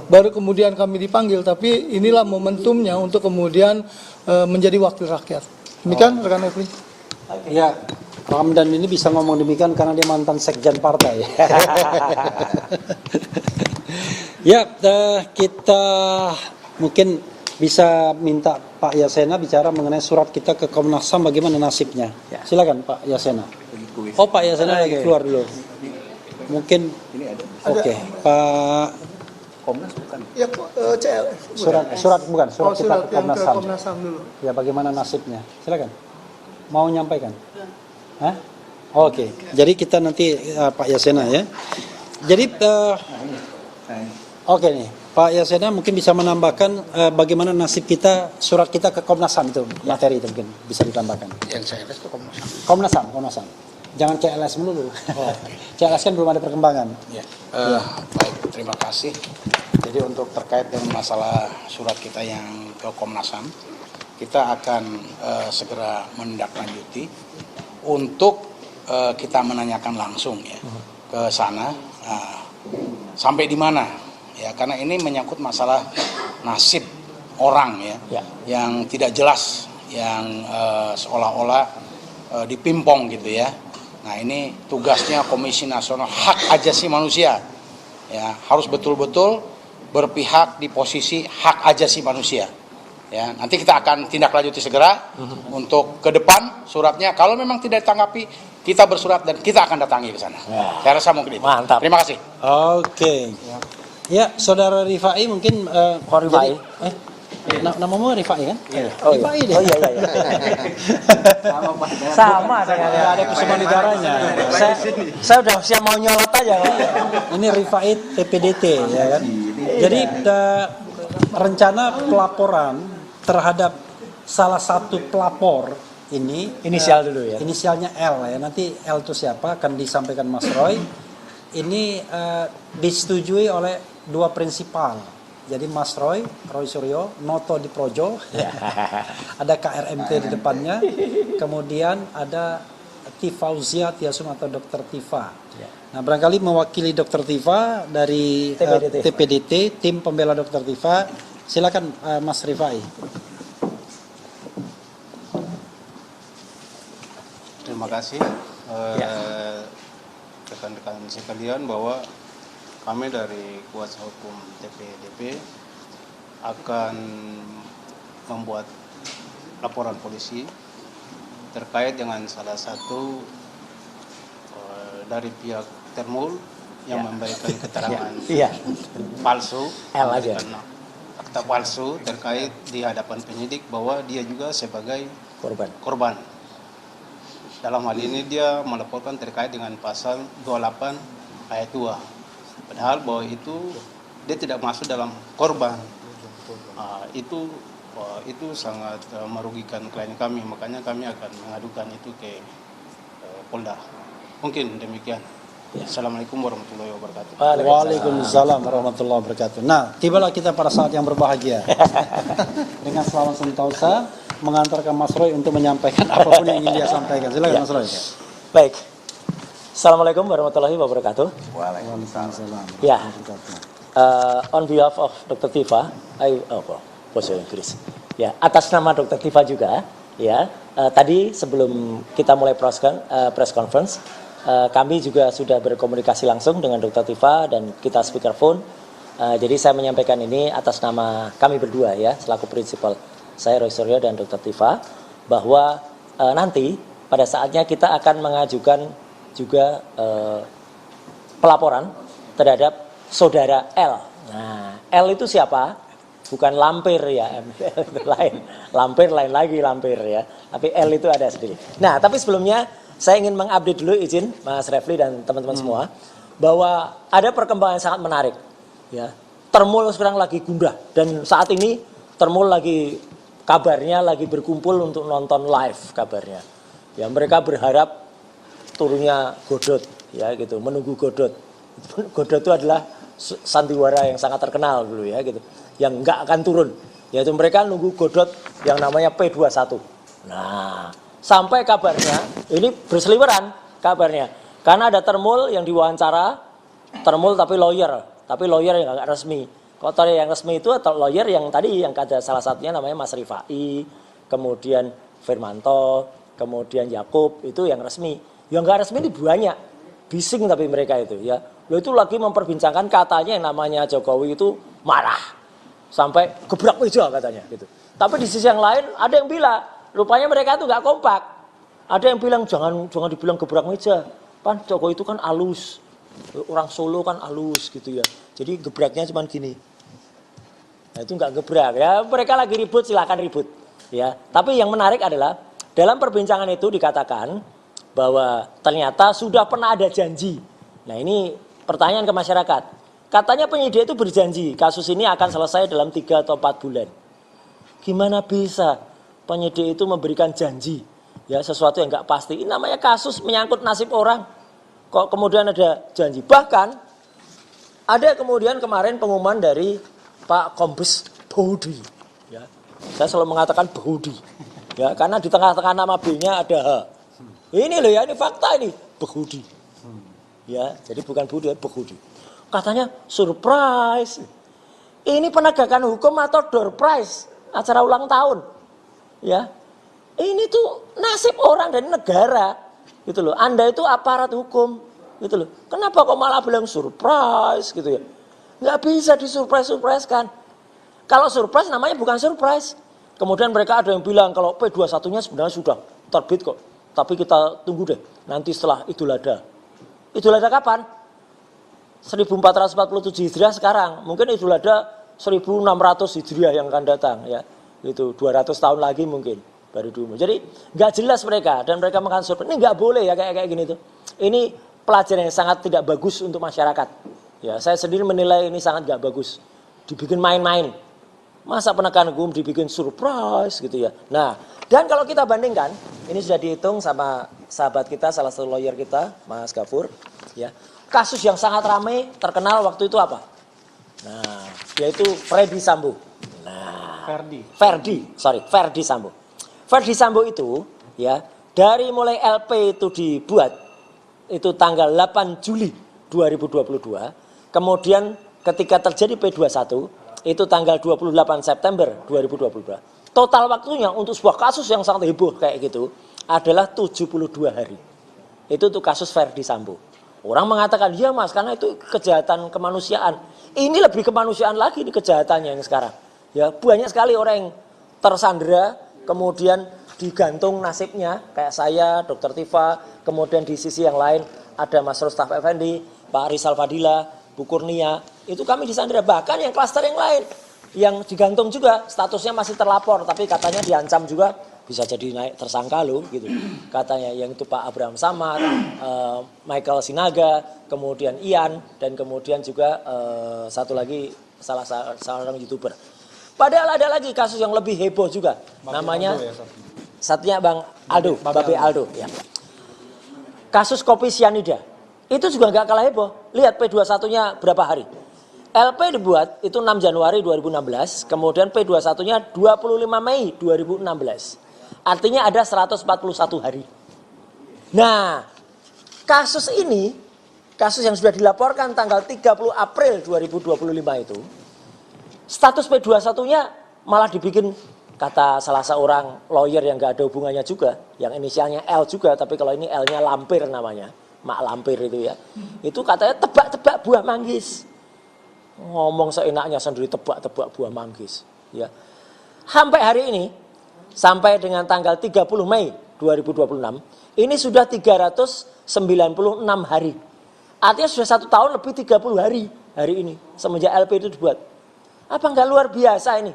baru kemudian kami dipanggil, tapi inilah momentumnya untuk kemudian menjadi wakil rakyat. Demikian rekan Refli. Ya, Ramdan ini bisa ngomong demikian karena dia mantan sekjen partai. Ya, kita mungkin bisa minta Pak Yasena bicara mengenai surat kita ke Komnas HAM, bagaimana nasibnya. Silakan Pak Yasena. Oh, Pak Yasena lagi keluar dulu. Mungkin oke, Pak Komnas bukan. Ya, surat bukan, surat kita ke yang Komnas ke HAM. Komnas HAM dulu. Ya, bagaimana nasibnya? Silakan. Mau nyampaikan? Hah? Oke. Jadi kita nanti Pak Yasena ya. Jadi oke nih, Pak Yasena mungkin bisa menambahkan bagaimana nasib kita, surat kita ke Komnas HAM itu, materi itu mungkin bisa ditambahkan. Yang saya lihat itu Komnas HAM. Komnas HAM. Jangan CLS melulu. CLS kan belum ada perkembangan. Ya. Baik, terima kasih. Jadi untuk terkait dengan masalah surat kita yang ke Komnas HAM, kita akan segera menindaklanjuti untuk kita menanyakan langsung ya ke sana sampai di mana ya, karena ini menyangkut masalah nasib orang ya yang tidak jelas, yang seolah-olah dipimpong gitu ya. Nah, ini tugasnya Komisi Nasional Hak Asasi Manusia ya, harus betul-betul berpihak di posisi hak asasi manusia. Ya, nanti kita akan tindak lanjuti segera untuk ke depan suratnya. Kalau memang tidak ditanggapi, kita bersurat dan kita akan datangi ke sana. Saya rasa mungkin itu. Mantap. Terima kasih. Oke. Ya, Saudara Rifai mungkin Rifai. namamu Rifai kan? Oh, Rifai deh. Oh iya. Sama dengan yang ada persoalan negaranya. saya udah siap mau nyolot aja. Ini Rifai PPDT ya kan. Jadi rencana pelaporan terhadap salah satu pelapor ini Inisial dulu ya. Inisialnya L ya. Nanti L itu siapa akan disampaikan Mas Roy. Ini disetujui oleh dua prinsipal Jadi Mas Roy Suryo, Noto di Projo, ada KRMT di depannya, kemudian ada Tifauzia Tiasun atau Dr. Tifa. Nah, barangkali mewakili Dr. Tifa dari TPDT, tim pembela Dr. Tifa. Silakan Mas Rifai. Terima kasih rekan-rekan sekalian bahwa kami dari kuasa hukum TPDP akan membuat laporan polisi terkait dengan salah satu dari pihak Termul yang memberikan keterangan palsu, fakta palsu terkait di hadapan penyidik bahwa dia juga sebagai korban. Dalam hal ini dia melaporkan terkait dengan pasal 28 ayat 2. Padahal bahwa itu dia tidak masuk dalam korban. Itu sangat merugikan klien kami, makanya kami akan mengadukan itu ke Polda. Mungkin demikian. Assalamualaikum warahmatullahi wabarakatuh. Waalaikumsalam warahmatullahi wabarakatuh. Nah, tibalah kita pada saat yang berbahagia. Dengan selamat sentosa mengantarkan Mas Roy untuk menyampaikan apapun yang ingin dia sampaikan. Silakan Mas Roy. Baik. Assalamualaikum warahmatullahi wabarakatuh. Waalaikumsalam. Ya. On behalf of Dr. Tifa, bahasa Inggris. Ya, atas nama Dr. Tifa juga, ya. Tadi sebelum kita mulai press conference, kami juga sudah berkomunikasi langsung dengan Dr. Tifa dan kita speakerphone. Jadi saya menyampaikan ini atas nama kami berdua ya, selaku prinsipal saya Roy Suryo dan Dr. Tifa, bahwa nanti pada saatnya kita akan mengajukan juga pelaporan terhadap saudara L. Nah, L itu siapa? Bukan lampir ya, itu lain. Lampir lain lagi lampir ya. Tapi L itu ada sendiri. Nah, tapi sebelumnya saya ingin mengupdate dulu, izin Mas Refli dan teman-teman semua, bahwa ada perkembangan yang sangat menarik. Ya, Termul sekarang lagi gundah dan saat ini Termul lagi kabarnya lagi berkumpul untuk nonton live kabarnya. Ya, mereka berharap turunnya Godot, ya gitu, menunggu Godot. Godot itu adalah sandiwara yang sangat terkenal dulu ya gitu, yang nggak akan turun. Yaitu mereka nunggu Godot yang namanya P21. Nah, sampai kabarnya ini berseliweran kabarnya, karena ada Termul yang diwawancara, Termul tapi lawyer yang nggak resmi. Kalau yang resmi itu atau lawyer yang tadi yang ada salah satunya namanya Mas Rifai, kemudian Firmanto, kemudian Yakub, itu yang resmi. Yang nggak resmi ini banyak, bising tapi mereka itu ya. Lo itu lagi memperbincangkan katanya yang namanya Jokowi itu marah sampai gebrak meja katanya gitu. Tapi di sisi yang lain ada yang bilang rupanya mereka itu nggak kompak. Ada yang bilang jangan dibilang gebrak meja, pan Jokowi itu kan halus, orang Solo kan halus gitu ya. Jadi gebraknya cuma gini. Nah itu nggak gebrak ya. Mereka lagi ribut, silakan ribut ya. Tapi yang menarik adalah dalam perbincangan itu dikatakan bahwa ternyata sudah pernah ada janji. Nah ini pertanyaan ke masyarakat. Katanya penyidik itu berjanji kasus ini akan selesai dalam 3 atau 4 bulan. Gimana bisa penyidik itu memberikan janji? Ya sesuatu yang nggak pasti. Ini namanya kasus menyangkut nasib orang. Kok kemudian ada janji? Bahkan ada kemudian kemarin pengumuman dari Pak Kombes Budi. Ya, saya selalu mengatakan Budi. Ya, karena di tengah-tengah nama B-nya ada H. Ini loh ya, ini fakta ini, Budi. Ya, jadi bukan Budi, Budi. Katanya surprise. Ini penegakan hukum atau door prize acara ulang tahun. Ya. Ini tuh nasib orang dan negara. Gitu loh. Anda itu aparat hukum, gitu loh. Kenapa kok malah bilang surprise gitu ya? Nggak bisa disurprise-surprisekan. Kalau surprise namanya bukan surprise. Kemudian mereka ada yang bilang kalau P21-nya sebenarnya sudah terbit kok. Tapi kita tunggu deh, nanti setelah Idul Adha. Idul Adha kapan? 1447 Hijriah sekarang. Mungkin Idul Adha 1600 Hijriah yang akan datang ya. Itu 200 tahun lagi mungkin baru diumumkan. Jadi nggak jelas mereka dan mereka makan surprise. Ini nggak boleh ya kayak gini tuh. Ini pelajaran yang sangat tidak bagus untuk masyarakat. Ya, saya sendiri menilai ini sangat nggak bagus. Dibikin main-main. Masa penegakan hukum dibikin surprise gitu ya. Nah, dan kalau kita bandingkan, ini sudah dihitung sama sahabat kita, salah satu lawyer kita, Mas Gafur, ya. Kasus yang sangat ramai, terkenal waktu itu apa? Nah, yaitu Freddy Sambo. Nah, Ferdi Sambo. Ferdi Sambo itu ya dari mulai LP itu dibuat itu tanggal 8 Juli 2022, kemudian ketika terjadi P21 itu tanggal 28 September 2022. Total waktunya untuk sebuah kasus yang sangat heboh kayak gitu adalah 72 hari. Itu untuk kasus Ferdi Sambo. Orang mengatakan, ya mas, karena itu kejahatan kemanusiaan. Ini lebih kemanusiaan lagi di kejahatannya yang sekarang. Ya, banyak sekali orang yang tersandera, kemudian digantung nasibnya, kayak saya, Dr. Tifa, kemudian di sisi yang lain ada Mas Rostaf Effendi, Pak Rizal Fadila, Bu Kurnia, itu kami disandera. Bahkan yang klaster yang lain, yang digantung juga, statusnya masih terlapor, tapi katanya diancam juga, bisa jadi naik tersangka loh gitu. Katanya yang itu Pak Abraham Samad, Michael Sinaga, kemudian Ian, dan kemudian juga satu lagi salah seorang YouTuber. Padahal ada lagi kasus yang lebih heboh juga. Namanya satunya Bang Aldo, Babe Aldo ya. Kasus kopi sianida. Itu juga nggak kalah heboh. Lihat P21-nya berapa hari. LP dibuat itu 6 Januari 2016, kemudian P21-nya 25 Mei 2016. Artinya ada 141 hari. Nah, kasus ini, kasus yang sudah dilaporkan tanggal 30 April 2025 itu, status P21-nya malah dibikin, kata salah seorang lawyer yang gak ada hubungannya juga, yang inisialnya L juga, tapi kalau ini L-nya Lampir namanya, Mak Lampir itu ya. Itu katanya tebak-tebak buah manggis. Ngomong seenaknya sendiri tebak-tebak buah manggis. Ya. Sampai hari ini, sampai dengan tanggal 30 Mei 2026, ini sudah 396 hari. Artinya sudah 1 tahun lebih 30 hari ini, semenjak LP itu dibuat. Apa enggak luar biasa ini?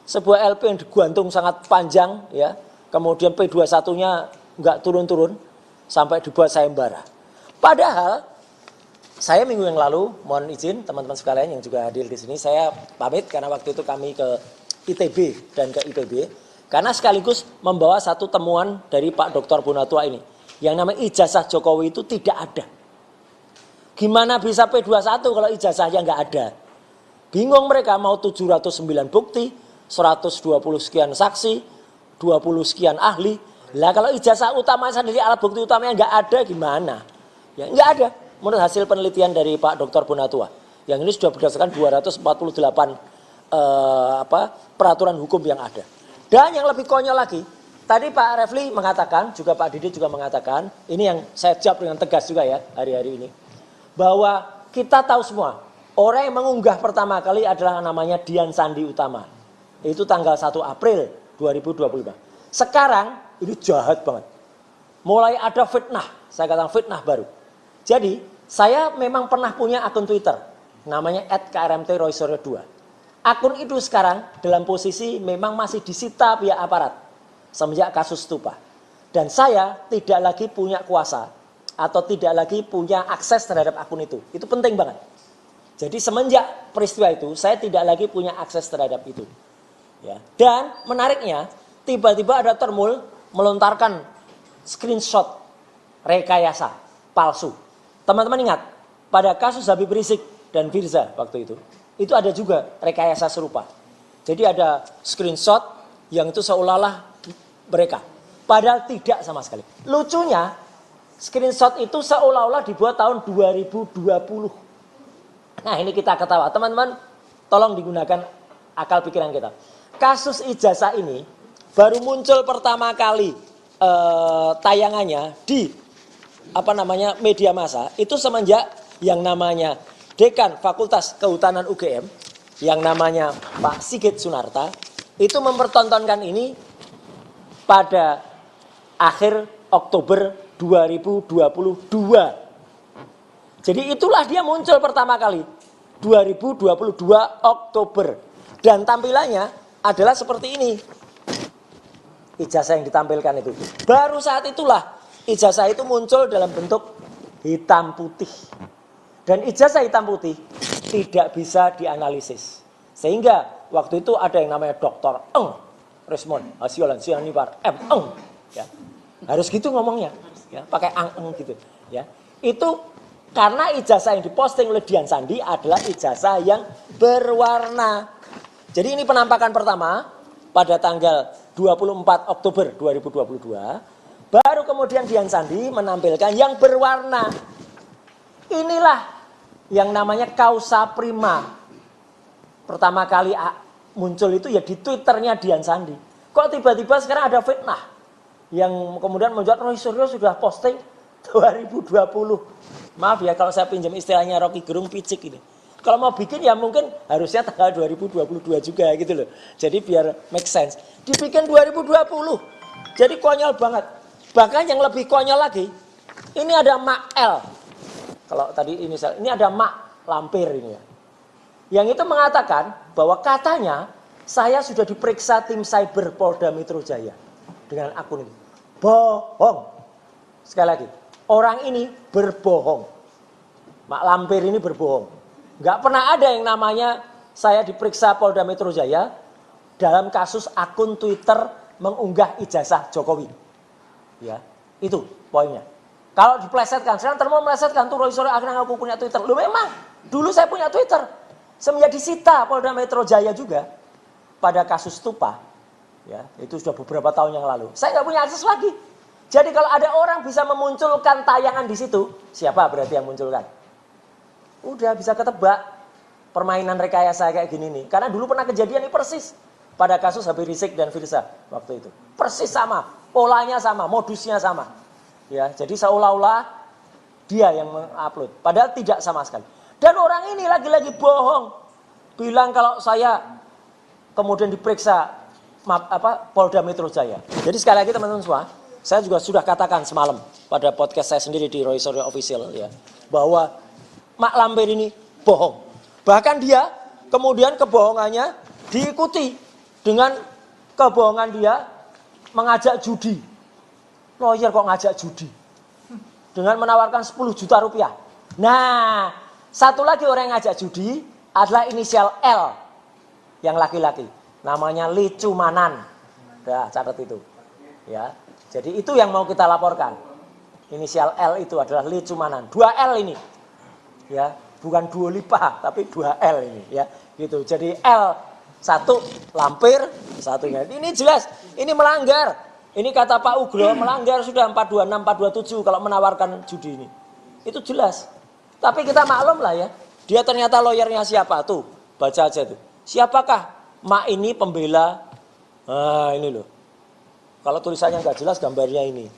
Sebuah LP yang digantung sangat panjang, ya. Kemudian P21-nya enggak turun-turun, sampai dibuat sayembara. Padahal, saya minggu yang lalu, mohon izin teman-teman sekalian yang juga hadir di sini, saya pamit karena waktu itu kami ke ITB dan ke IPB. Karena sekaligus membawa satu temuan dari Pak Dr. Bonatua ini. Yang namanya ijazah Jokowi itu tidak ada. Gimana bisa P21 kalau ijazahnya nggak ada? Bingung mereka mau 709 bukti, 120 sekian saksi, 20 sekian ahli. Lah kalau ijazah utama sendiri alat bukti utamanya nggak ada gimana? Ya nggak ada. Menurut hasil penelitian dari Pak Dr. Bonatua. Yang ini sudah berdasarkan 248 peraturan hukum yang ada. Dan yang lebih konyol lagi, tadi Pak Refli mengatakan, juga Pak Didi juga mengatakan, ini yang saya jawab dengan tegas juga ya hari-hari ini, bahwa kita tahu semua, orang yang mengunggah pertama kali adalah namanya Dian Sandi Utama. Itu tanggal 1 April 2025. Sekarang, ini jahat banget. Mulai ada fitnah, saya katakan fitnah baru. Jadi, saya memang pernah punya akun Twitter, namanya @krmtroysuryo2. Akun itu sekarang dalam posisi memang masih disita pihak aparat semenjak kasus Stupa. Dan saya tidak lagi punya kuasa atau tidak lagi punya akses terhadap akun itu. Itu penting banget. Jadi semenjak peristiwa itu saya tidak lagi punya akses terhadap itu. Ya. Dan menariknya tiba-tiba ada termul melontarkan screenshot rekayasa palsu. Teman-teman ingat pada kasus Habib Rizik dan Firza waktu itu ada juga rekayasa serupa. Jadi ada screenshot yang itu seolah-olah mereka. Padahal tidak sama sekali. Lucunya, screenshot itu seolah-olah dibuat tahun 2020. Nah ini kita ketawa. Teman-teman, tolong digunakan akal pikiran kita. Kasus ijazah ini baru muncul pertama kali tayangannya di media massa. Itu semenjak yang namanya Dekan Fakultas Kehutanan UGM yang namanya Pak Sigit Sunarta itu mempertontonkan ini pada akhir Oktober 2022. Jadi itulah dia muncul pertama kali 2022 Oktober dan tampilannya adalah seperti ini. Ijazah yang ditampilkan itu. Baru saat itulah ijazah itu muncul dalam bentuk hitam putih. Dan ijazah hitam putih tidak bisa dianalisis. Sehingga waktu itu ada yang namanya Dr. Eng Resmond Hasiolan Sianipar M. Ya. Harus gitu ngomongnya, ya, pakai ang-eng gitu. Ya. Itu Karena ijazah yang diposting oleh Dian Sandi adalah ijazah yang berwarna. Jadi ini penampakan pertama pada tanggal 24 Oktober 2022. Baru kemudian Dian Sandi menampilkan yang berwarna. Inilah yang namanya causa prima. Pertama kali muncul itu ya di Twitternya Dian Sandi. Kok tiba-tiba sekarang ada fitnah yang kemudian membuat Roy Suryo sudah posting 2020. Maaf ya kalau saya pinjam istilahnya Rocky Gerung picik ini. Kalau mau bikin ya mungkin harusnya tanggal 2022 juga gitu loh. Jadi biar make sense. Dibikin 2020. Jadi konyol banget. Bahkan yang lebih konyol lagi, ini ada Mak L. Kalau tadi ini ada Mak Lampir ini ya. Yang itu mengatakan bahwa katanya saya sudah diperiksa tim cyber Polda Metro Jaya dengan akun ini. Bohong. Sekali lagi. Orang ini berbohong. Mak Lampir ini berbohong. Nggak pernah ada yang namanya saya diperiksa Polda Metro Jaya dalam kasus akun Twitter mengunggah ijazah Jokowi. Ya, itu poinnya. Kalau diplesetkan, sekarang terus mau melesetkan tuh Roy Suryo akhirnya ngaku punya Twitter. Loh memang, dulu saya punya Twitter. Semenjak disita Polda Metro Jaya juga pada kasus Stupa. Ya, itu sudah beberapa tahun yang lalu. Saya nggak punya akses lagi. Jadi kalau ada orang bisa memunculkan tayangan di situ, siapa berarti yang munculkan? Udah bisa ketebak permainan rekayasa kayak gini nih. Karena dulu pernah kejadian ini persis pada kasus Habib Rizik dan Firza waktu itu. Persis sama, polanya sama, modusnya sama. Ya, jadi seolah-olah dia yang mengupload, padahal tidak sama sekali. Dan orang ini lagi-lagi bohong, bilang kalau saya kemudian diperiksa Polda Metro Jaya. Jadi sekali lagi teman-teman semua, saya juga sudah katakan semalam pada podcast saya sendiri di Roy Suryo Official ya, bahwa Mak Lampir ini bohong. Bahkan dia kemudian kebohongannya diikuti dengan kebohongan dia mengajak judi. Lawyer kok ngajak judi? Dengan menawarkan 10 juta rupiah. Nah, satu lagi orang yang ngajak judi adalah inisial L yang laki-laki. Namanya Licu Manan. Udah catat itu. Ya. Jadi itu yang mau kita laporkan. Inisial L itu adalah Licu Manan. 2 L ini. Ya, bukan Dua Lipa, tapi 2 L ini ya. Gitu. Jadi L 1 Lampir, satunya. Ini jelas, ini melanggar. Ini kata Pak Ugro melanggar sudah 426, 427 kalau menawarkan judi ini. Itu jelas. Tapi kita maklum lah ya. Dia ternyata lawyernya siapa tuh? Baca aja tuh. Siapakah Mak ini pembela? Nah, ini loh. Kalau tulisannya nggak jelas, gambarnya ini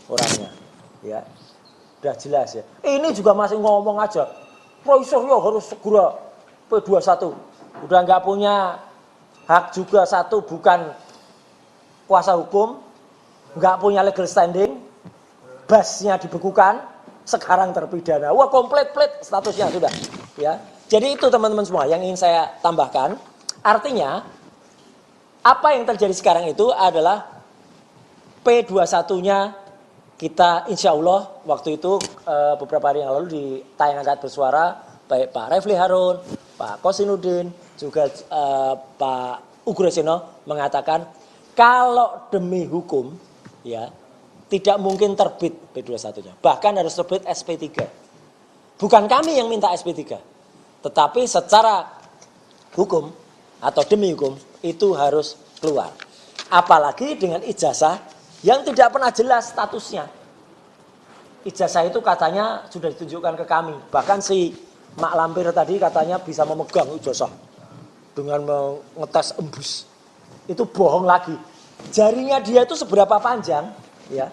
orangnya, ya, udah jelas ya. Ini juga masih ngomong aja. Roy Suryo harus segera P21. Udah nggak punya hak juga satu, bukan kuasa hukum, nggak punya legal standing, basnya dibekukan, sekarang terpidana. Wah komplit statusnya sudah, ya. Jadi itu teman-teman semua yang ingin saya tambahkan. Artinya apa yang terjadi sekarang itu adalah P21-nya kita insya Allah waktu itu beberapa hari yang lalu di tayangan Rakyat Bersuara baik Pak Refli Harun, Pak Kosinudin, juga Pak Ugro Seno mengatakan kalau demi hukum ya tidak mungkin terbit P21-nya, bahkan harus terbit SP3. Bukan kami yang minta SP3, tetapi secara hukum atau demi hukum itu harus keluar. Apalagi dengan ijazah yang tidak pernah jelas statusnya. Ijazah itu katanya sudah ditunjukkan ke kami. Bahkan si Mak Lampir tadi katanya bisa memegang ijazah dengan mengetes embus. Itu bohong lagi. Jarinya dia itu seberapa panjang, ya.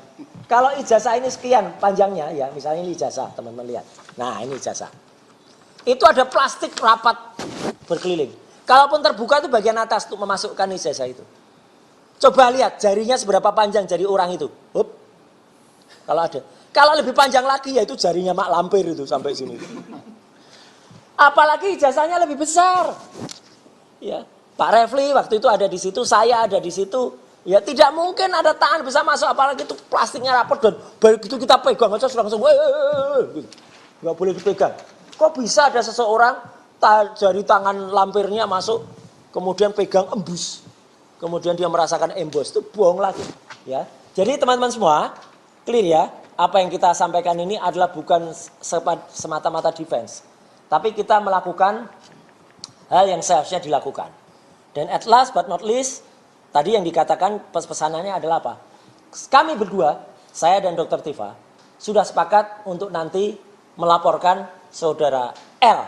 Kalau ijazah ini sekian panjangnya, ya, misalnya ini ijazah, teman-teman lihat. Nah, ini ijazah. Itu ada plastik rapat berkeliling. Kalaupun terbuka itu bagian atas untuk memasukkan ijazah itu. Coba lihat jarinya seberapa panjang jari orang itu. Hup. Kalau ada. Kalau lebih panjang lagi ya itu jarinya Mak Lampir itu sampai sini. Apalagi ijazahnya lebih besar. Ya, Pak Refli waktu itu ada di situ, saya ada di situ. Ya tidak mungkin ada tangan bisa masuk, apalagi itu plastiknya rapat dan begitu kita pegang aja langsung gitu. Nggak boleh dipegang. Kok bisa ada seseorang jari tangan lampirnya masuk kemudian pegang embus. Kemudian dia merasakan embos, itu bohong lagi, ya. Jadi teman-teman semua, clear ya. apa yang kita sampaikan ini adalah bukan semata-mata defense, tapi kita melakukan hal yang seharusnya dilakukan. Dan at last but not least, tadi yang dikatakan pesanannya adalah apa? Kami berdua, saya dan Dr. Tifa, sudah sepakat untuk nanti melaporkan saudara L.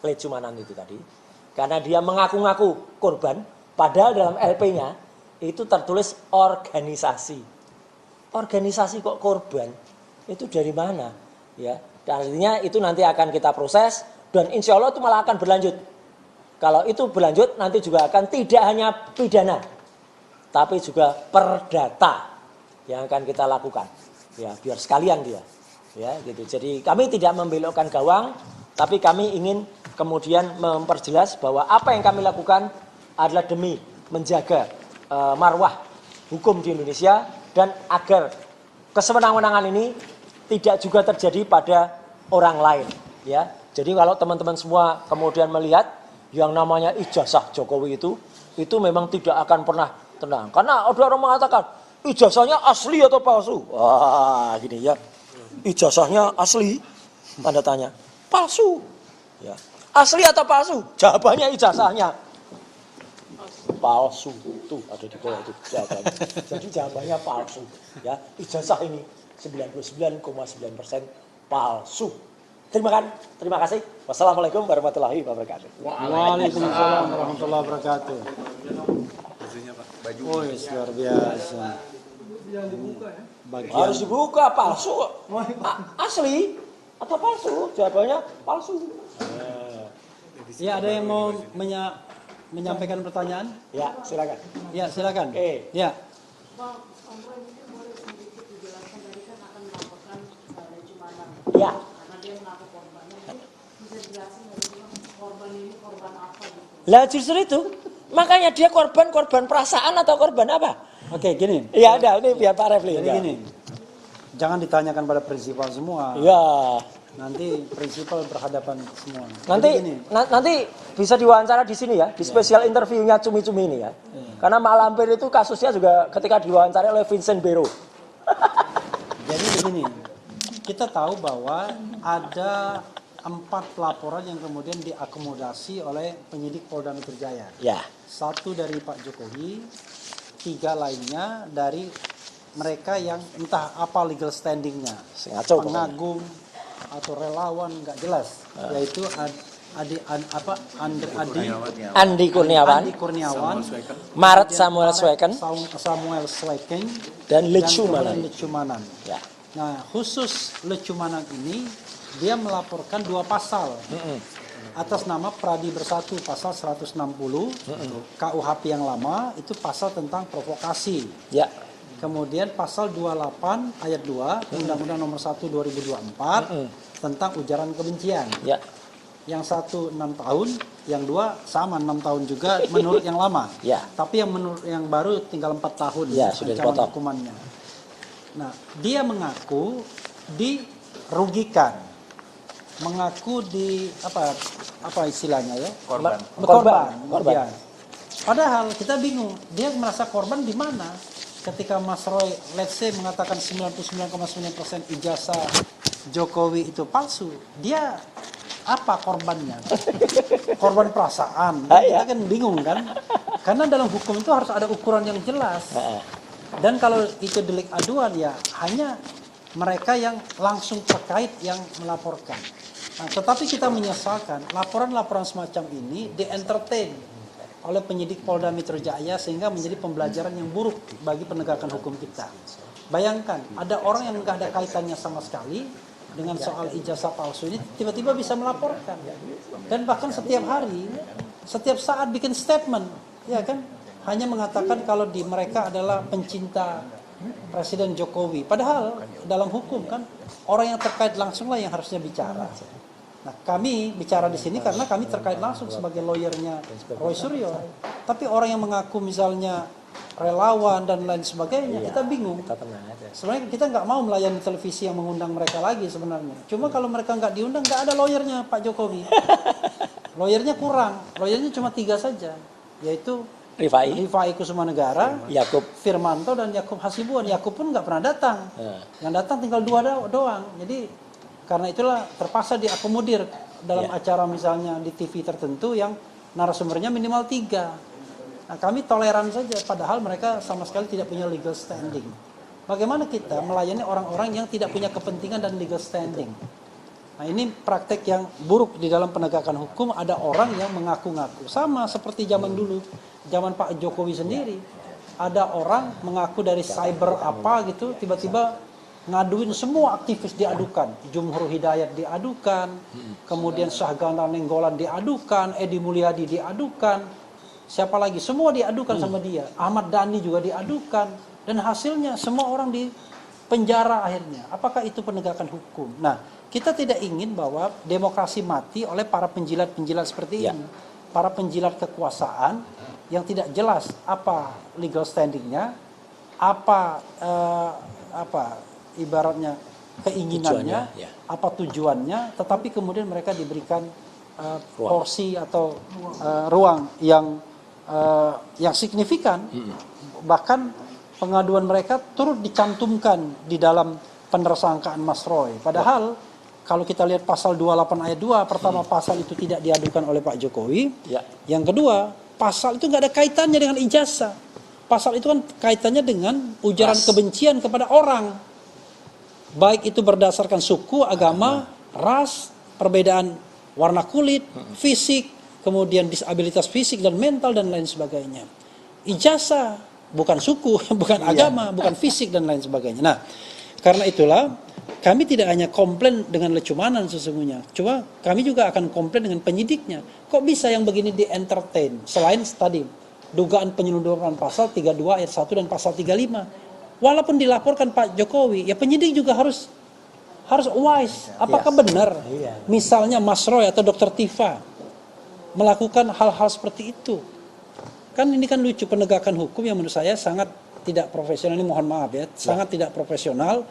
Lecumanan itu tadi. Karena dia mengaku-ngaku korban, padahal dalam LP-nya itu tertulis organisasi. Organisasi kok korban? Itu dari mana? Ya, dan artinya itu nanti akan kita proses dan insya Allah itu malah akan berlanjut. Kalau itu berlanjut nanti juga akan tidak hanya pidana, tapi juga perdata yang akan kita lakukan. Ya, biar sekalian dia. Ya, gitu. Jadi kami tidak membelokkan gawang, tapi kami ingin kemudian memperjelas bahwa apa yang kami lakukan adalah demi menjaga marwah hukum di Indonesia dan agar kesewenang-wenangan ini tidak juga terjadi pada orang lain. Ya, jadi kalau teman-teman semua kemudian melihat yang namanya ijazah Jokowi itu memang tidak akan pernah tenang. Karena ada orang mengatakan ijazahnya asli atau palsu. Wah, gini ya. Ijazahnya asli, tanda tanya. Palsu. Ya. Asli atau palsu? Jawabannya ijazahnya palsu. Tuh ada di bawah itu jawabannya. Jadi jawabannya palsu. Ya, ijazah ini 99,9% palsu. Terima kasih. Wassalamualaikum warahmatullahi wabarakatuh. Waalaikumsalam warahmatullahi wabarakatuh. Oh, luar biasa. Harus dibuka, palsu. Asli atau palsu? Jawabannya palsu. Ya, ada yang mau menyampaikan pertanyaan? Ya, silakan. Ya, silakan. Oke. Ya. Ya. Lah justru itu, makanya dia korban perasaan atau korban apa? Oke, gini. Iya ada, ini biar Pak Refli. Jadi gini, jangan ditanyakan pada prinsipal semua. Iya. Nanti prinsipal berhadapan semua. Nanti Jadi gini, nanti bisa diwawancara di sini ya, di spesial interviewnya Cumi-Cumi ini ya. Karena Mak Lampir itu kasusnya juga ketika diwawancara oleh Vincent Bero. jadi begini, kita tahu bahwa ada 4 laporan yang kemudian diakomodasi oleh penyidik Polda Metro Jaya. Ya. 1 dari Pak Jokowi, 3 lainnya dari mereka yang entah apa legal standingnya, Ngaco pokoknya. pengagum atau relawan nggak jelas, yaitu Andi Kurniawan, Maret Samuel Sweken, dan Lecumanan. Ya. Nah, khusus Lecumanan ini dia melaporkan 2 pasal atas nama Pradi Bersatu pasal 160 KUHP yang lama itu pasal tentang provokasi. Ya. Kemudian pasal 28 ayat 2 Undang-Undang Nomor 1 2024 tentang ujaran kebencian. Ya. Yang 1 6 tahun, yang 2 sama 6 tahun juga menurut yang lama. Ya. Tapi yang menurut yang baru tinggal 4 tahun Ya, sudah ancaman dipotong. hukumannya. Nah, dia mengaku dirugikan. Mengaku apa istilahnya ya? Korban. Ya. Padahal kita bingung, dia merasa korban di mana? Ketika Mas Roy, let's say mengatakan 99,9% ijazah Jokowi itu palsu, dia apa korbannya? Korban perasaan. Kita kan bingung kan? Karena dalam hukum itu harus ada ukuran yang jelas. Dan kalau itu delik aduan ya hanya mereka yang langsung terkait yang melaporkan. Nah, tetapi kita menyesalkan laporan-laporan semacam ini di-entertain oleh penyidik Polda Metro Jaya sehingga menjadi pembelajaran yang buruk bagi penegakan hukum kita. Bayangkan, ada orang yang nggak ada kaitannya sama sekali dengan soal ijazah palsu ini tiba-tiba bisa melaporkan. Dan bahkan setiap hari, setiap saat bikin statement, ya kan? Hanya mengatakan kalau di mereka adalah pencinta Presiden Jokowi. Padahal dalam hukum kan orang yang terkait langsunglah yang harusnya bicara. Nah, kami bicara di sini karena kami terkait langsung sebagai lawyernya Roy Suryo. Tapi orang yang mengaku misalnya relawan dan lain sebagainya, kita bingung. Sebenarnya kita nggak mau melayani televisi yang mengundang mereka lagi sebenarnya. Cuma kalau mereka nggak diundang, nggak ada lawyernya Pak Jokowi. Lawyernya kurang, lawyernya cuma 3 saja, yaitu Rifai, Kusumanegara, Yakub. Firmanto dan Yakub Hasibuan. Yakub pun nggak pernah datang. Yang datang tinggal 2 doang. Jadi karena itulah terpaksa diakomodir dalam acara misalnya di TV tertentu yang narasumbernya minimal 3. Nah, kami toleran saja padahal mereka sama sekali tidak punya legal standing. Bagaimana kita melayani orang-orang yang tidak punya kepentingan dan legal standing? Nah, ini praktek yang buruk di dalam penegakan hukum. Ada orang yang mengaku-ngaku. Sama seperti zaman dulu, zaman Pak Jokowi sendiri. Ada orang mengaku dari cyber apa gitu, tiba-tiba ngaduin semua aktivis diadukan. Jumhur Hidayat diadukan, kemudian Syahganda Nenggolan diadukan, Edi Mulyadi diadukan. Siapa lagi? Semua diadukan sama dia. Ahmad Dhani juga diadukan. Dan hasilnya semua orang di penjara akhirnya. Apakah itu penegakan hukum? Nah, kita tidak ingin bahwa demokrasi mati oleh para penjilat-penjilat seperti ini. Para penjilat kekuasaan yang tidak jelas apa legal standingnya, apa ibaratnya keinginannya, apa tujuannya, tetapi kemudian mereka diberikan porsi atau ruang yang signifikan. Bahkan pengaduan mereka turut dicantumkan di dalam penersangkaan Mas Roy. Padahal kalau kita lihat pasal 28 ayat 2, pertama pasal itu tidak diadukan oleh Pak Jokowi. Yang kedua, pasal itu nggak ada kaitannya dengan ijazah. Pasal itu kan kaitannya dengan ujaran kebencian kepada orang. Baik itu berdasarkan suku, agama, ras, perbedaan warna kulit, fisik, kemudian disabilitas fisik dan mental dan lain sebagainya. Ijazah bukan suku, bukan agama, bukan fisik dan lain sebagainya. Nah, karena itulah kami tidak hanya komplain dengan lecumanan sesungguhnya. Cuma kami juga akan komplain dengan penyidiknya. Kok bisa yang begini di-entertain? Selain tadi, dugaan penyelundupan pasal 32 ayat 1 dan pasal 35. Walaupun dilaporkan Pak Jokowi, ya penyidik juga harus wise. Apakah benar misalnya Mas Roy atau Dr. Tifa melakukan hal-hal seperti itu? Kan ini kan lucu, penegakan hukum yang menurut saya sangat tidak profesional. Ini mohon maaf ya, sangat tidak profesional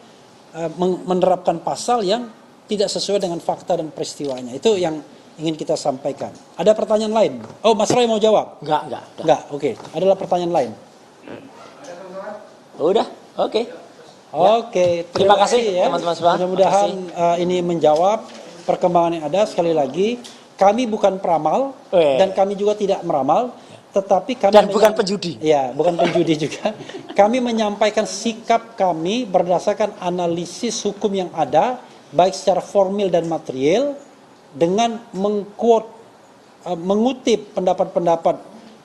menerapkan pasal yang tidak sesuai dengan fakta dan peristiwanya. Itu yang ingin kita sampaikan. Ada pertanyaan lain? Oh, Mas Roy mau jawab? Enggak. Oke. Adalah pertanyaan lain. Udah, oke. Oke, terima kasih ya, teman-teman semua. Mudah-mudahan ini menjawab perkembangan yang ada. Sekali lagi, kami bukan peramal dan kami juga tidak meramal. Tetapi kami dan bukan penjudi. Ya, bukan penjudi juga. Kami menyampaikan sikap kami berdasarkan analisis hukum yang ada, baik secara formil dan material, dengan mengutip pendapat-pendapat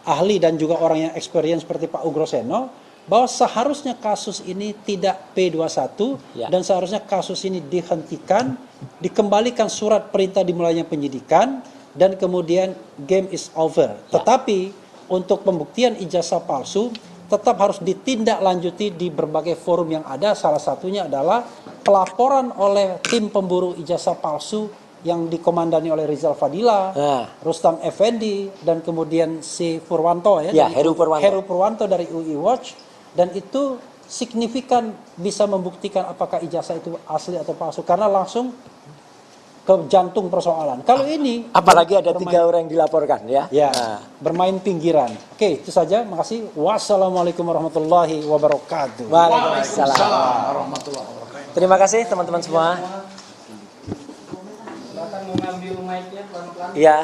ahli dan juga orang yang experience seperti Pak Ugroseno, bahwa seharusnya kasus ini tidak P21 dan seharusnya kasus ini dihentikan, dikembalikan surat perintah dimulainya penyidikan, dan kemudian game is over. Tetapi untuk pembuktian ijazah palsu tetap harus ditindaklanjuti di berbagai forum yang ada. Salah satunya adalah pelaporan oleh tim pemburu ijazah palsu yang dikomandani oleh Rizal Fadila, Rustam Effendi, dan kemudian si Purwanto Heru Purwanto dari UI Watch. Dan itu signifikan bisa membuktikan apakah ijazah itu asli atau palsu karena langsung ke jantung persoalan. Kalau ini apalagi ada 3 orang yang dilaporkan bermain pinggiran. Oke, itu saja. Makasih. Wassalamualaikum warahmatullahi wabarakatuh. Waalaikumsalam warahmatullahi wabarakatuh. Terima kasih teman-teman semua. Silakan mengambil mic-nya pelan-pelan. Iya.